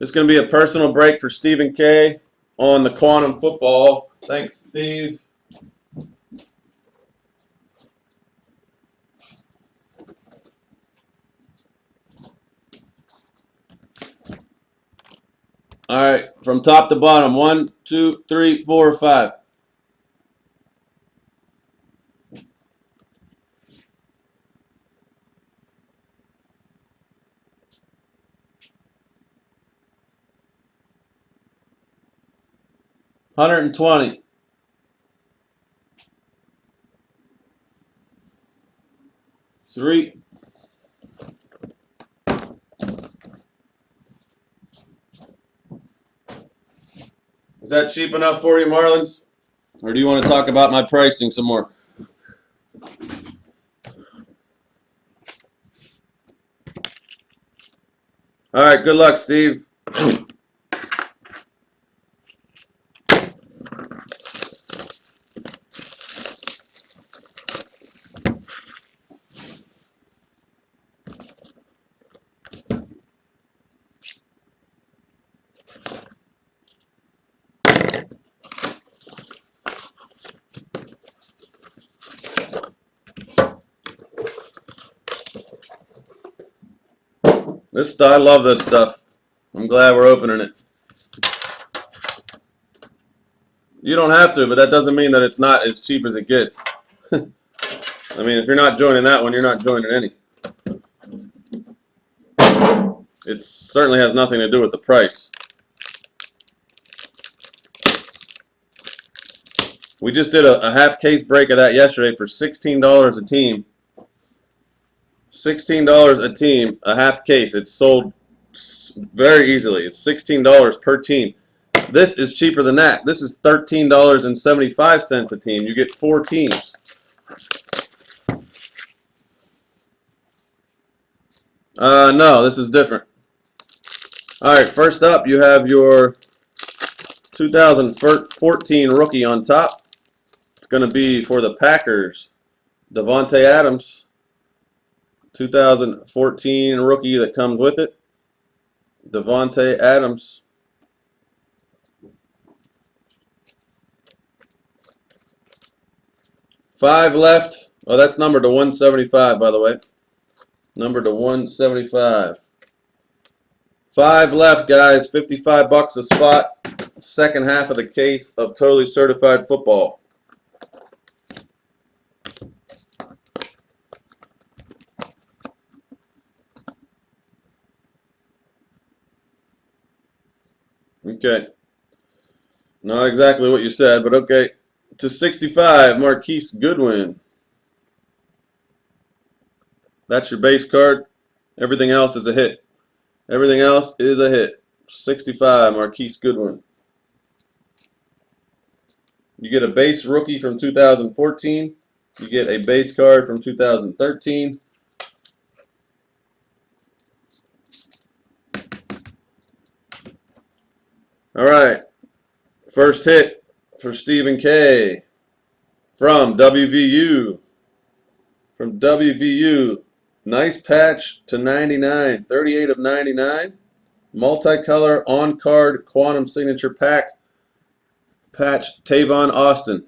It's going to be a personal break for Stephen K on the quantum football. Thanks, Steve. All right, from top to bottom. 1, 2, 3, 4, 5. $120. Three. Is that cheap enough for you, Marlins? Or do you want to talk about my pricing some more? All right, good luck, Steve. I love this stuff. I'm glad we're opening it. You don't have to, but that doesn't mean that it's not as cheap as it gets. I mean, if you're not joining that one, you're not joining any. It certainly has nothing to do with the price. We just did a half case break of that yesterday for $16 a team. $16 a team, a half case. It's sold very easily. It's $16 per team. This is cheaper than that. This is $13.75 a team. You get 4 teams. No, this is different. All right, first up, you have your 2014 rookie on top. It's going to be for the Packers, Davante Adams. 2014 rookie that comes with it, Davante Adams. Five left. Oh, that's numbered to 175, by the way. Numbered to 175. 5 left, guys. $55 a spot. Second half of the case of Totally Certified Football. Okay. Not exactly what you said, but okay. To 65, Marquise Goodwin. That's your base card. Everything else is a hit. Everything else is a hit. 65, Marquise Goodwin. You get a base rookie from 2014. You get a base card from 2013. All right. First hit for Stephen K. From WVU. From WVU. Nice patch to 99. 38 of 99. Multicolor on-card quantum signature pack. Patch Tavon Austin.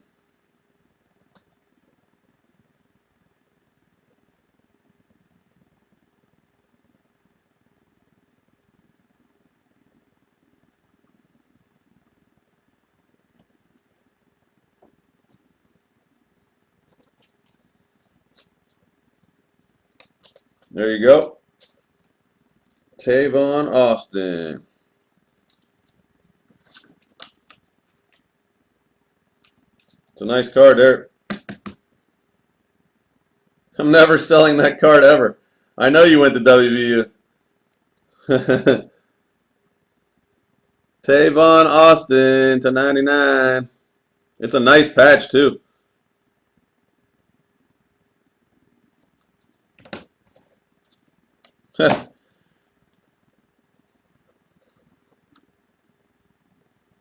There you go. Tavon Austin. It's a nice card there. I'm never selling that card ever. I know you went to WVU. Tavon Austin to 99. It's a nice patch too.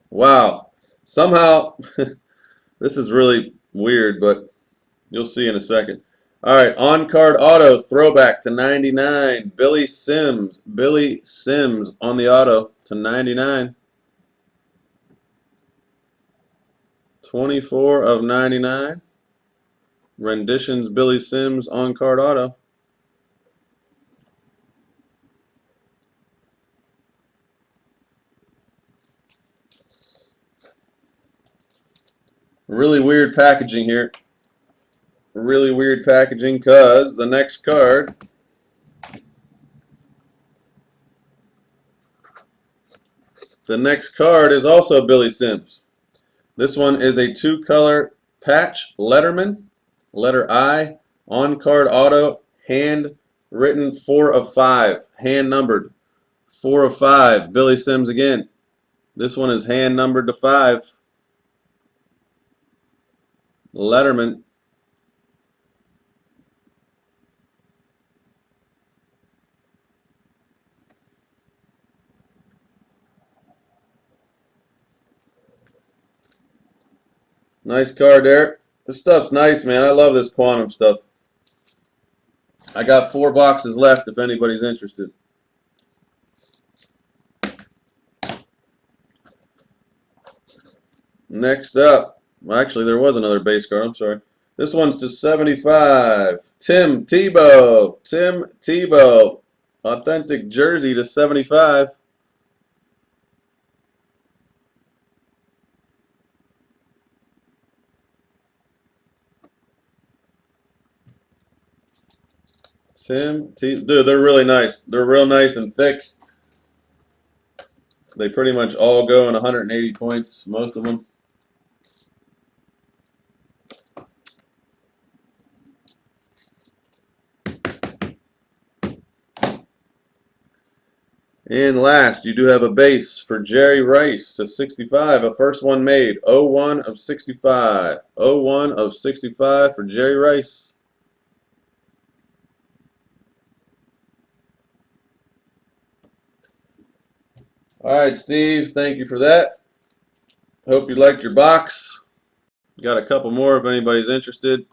Wow. Somehow, this is really weird, but you'll see in a second. All right, on-card auto, throwback to 99. Billy Sims. Billy Sims on the auto to 99. 24 of 99. Renditions Billy Sims on-card auto. Really weird packaging here. Really weird packaging because the next card is also Billy Sims. This one is a 2-color patch Letterman, letter I, on-card auto, hand written 4 of 5, hand numbered 4 of 5. Billy Sims again. This one is hand numbered to 5. Letterman. Nice card there. This stuff's nice, man. I love this quantum stuff. I got 4 boxes left if anybody's interested. Next up, well, actually there was another base card, I'm sorry. This one's to 75. Tim Tebow. Tim Tebow. Authentic jersey to 75. Dude, they're really nice. They're real nice and thick. They pretty much all go in 180 points, most of them. And last, you do have a base for Jerry Rice to 65. A first one made. 01 of 65. 01 of 65 for Jerry Rice. All right, Steve, thank you for that. Hope you liked your box. Got a couple more if anybody's interested.